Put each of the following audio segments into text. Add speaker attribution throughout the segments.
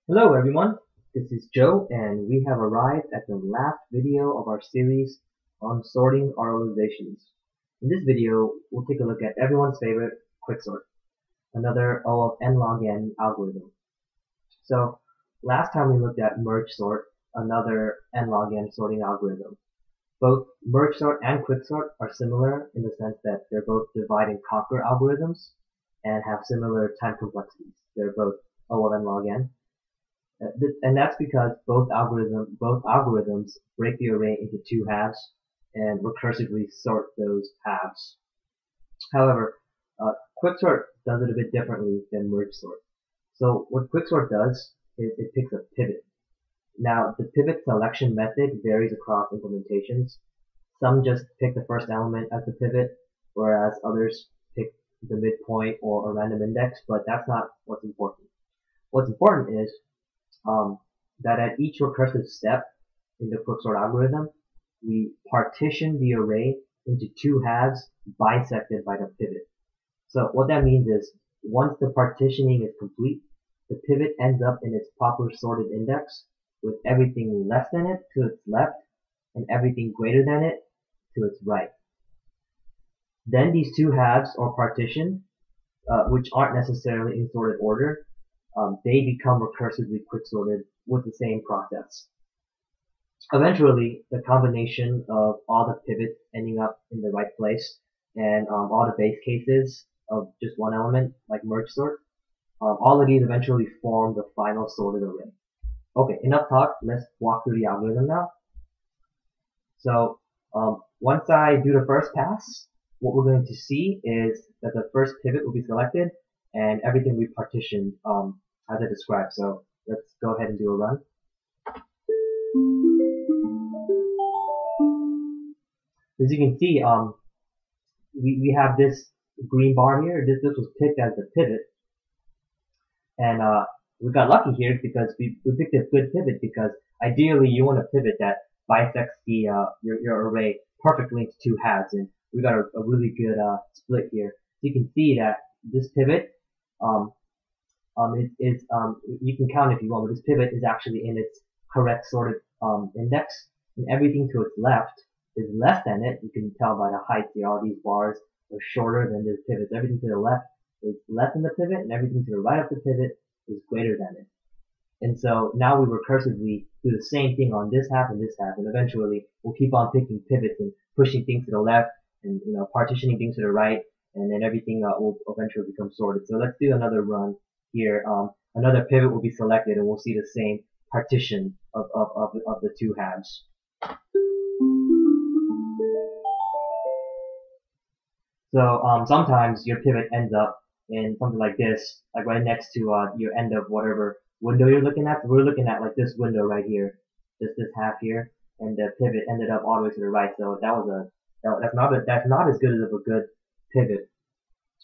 Speaker 1: Hello everyone, this is Joe and we have arrived at the last video of our series on sorting auralizations. In this video, we'll take a look at everyone's favorite quicksort, another O of n log n algorithm. So last time we looked at merge sort, another n log n sorting algorithm. Both merge sort and quicksort are similar in the sense that they're both divide and conquer algorithms and have similar time complexities. They're both O of n log n. And that's because both algorithms break the array into two halves and recursively sort those halves. However, quicksort does it a bit differently than merge sort. So what quicksort does is it picks a pivot. Now the pivot selection method varies across implementations. Some just pick the first element as the pivot, whereas others pick the midpoint or a random index, but that's not what's important. What's important is that at each recursive step in the quicksort algorithm, we partition the array into two halves bisected by the pivot. So what that means is once the partitioning is complete, the pivot ends up in its proper sorted index with everything less than it to its left and everything greater than it to its right. Then these two halves or partition, which aren't necessarily in sorted order, they become recursively quicksorted with the same process. Eventually, the combination of all the pivots ending up in the right place and all the base cases of just one element, like merge sort, all of these eventually form the final sorted array. Okay, enough talk. Let's walk through the algorithm now. So once I do the first pass, what we're going to see is that the first pivot will be selected and everything we partitioned as I described. So let's go ahead and do a run. As you can see, we have this green bar here. This was picked as the pivot, and we got lucky here because we picked a good pivot, because ideally you want a pivot that bisects the your array perfectly into two halves, and we got a really good split here. So you can see that this pivot you can count if you want, but this pivot is actually in its correct sorted index, and everything to its left is less than it. You can tell by the height here, all these bars are shorter than this pivot. Everything to the left is less than the pivot, and everything to the right of the pivot is greater than it. And so now we recursively do the same thing on this half and this half, and eventually we'll keep on picking pivots and pushing things to the left, and partitioning things to the right, and then everything will eventually become sorted. So let's do another run here. Another pivot will be selected, and we'll see the same partition of the two halves. So sometimes your pivot ends up in something like this, like right next to your end of whatever window you're looking at. So we're looking at like this window right here, just this half here, and the pivot ended up all the way to the right. So that's not as good as a good pivot,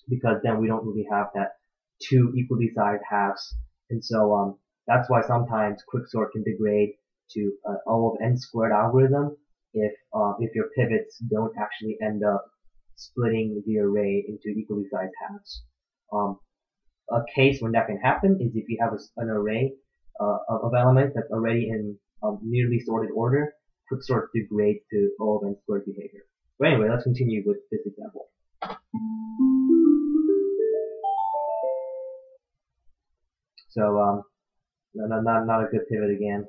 Speaker 1: because then we don't really have that two equally sized halves. And so that's why sometimes quicksort can degrade to an O of n squared algorithm if your pivots don't actually end up splitting the array into equally sized halves. A case when that can happen is if you have an array of elements that's already in nearly sorted order. Quicksort degrades to O of n squared behavior. But anyway, let's continue with this example. So not a good pivot again.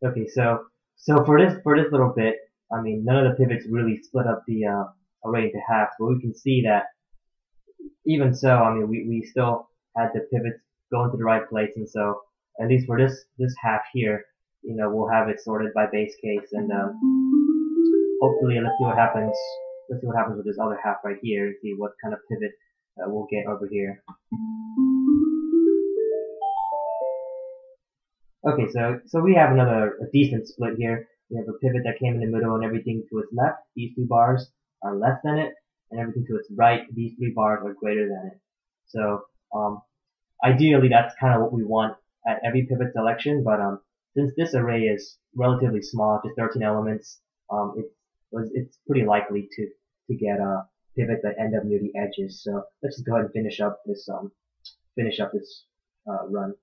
Speaker 1: Okay, so for this little bit, I mean, none of the pivots really split up the array into halves, but we can see that even so, I mean, we still had the pivots go into the right place, and so at least for this half here, we'll have it sorted by base case, and hopefully let's see what happens. Let's see what happens with this other half right here, and see what kind of pivot we'll get over here. Okay, so we have a decent split here. We have a pivot that came in the middle, and everything to its left, these two bars, are less than it, and everything to its right, these three bars, are greater than it. So ideally, that's kind of what we want at every pivot selection, but since this array is relatively small, just 13 elements, it's pretty likely to get pivots that end up near the edges. So let's just go ahead and finish up this run.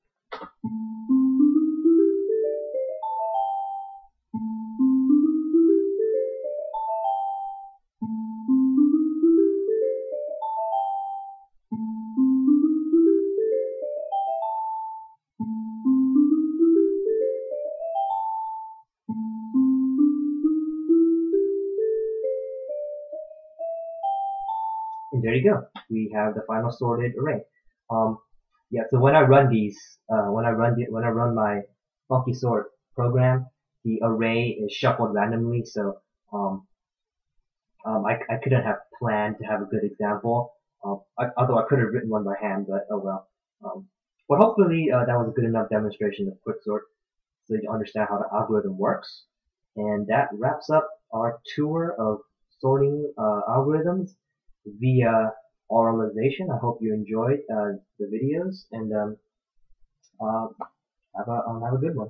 Speaker 1: And there you go. We have the final sorted array. Yeah. So when I run these, when I run my funky sort program, the array is shuffled randomly. So um, I couldn't have planned to have a good example. Although I could have written one by hand, but oh well. But hopefully that was a good enough demonstration of quicksort, so you understand how the algorithm works. And that wraps up our tour of sorting algorithms via auralization. I hope you enjoyed the videos, and have a good one.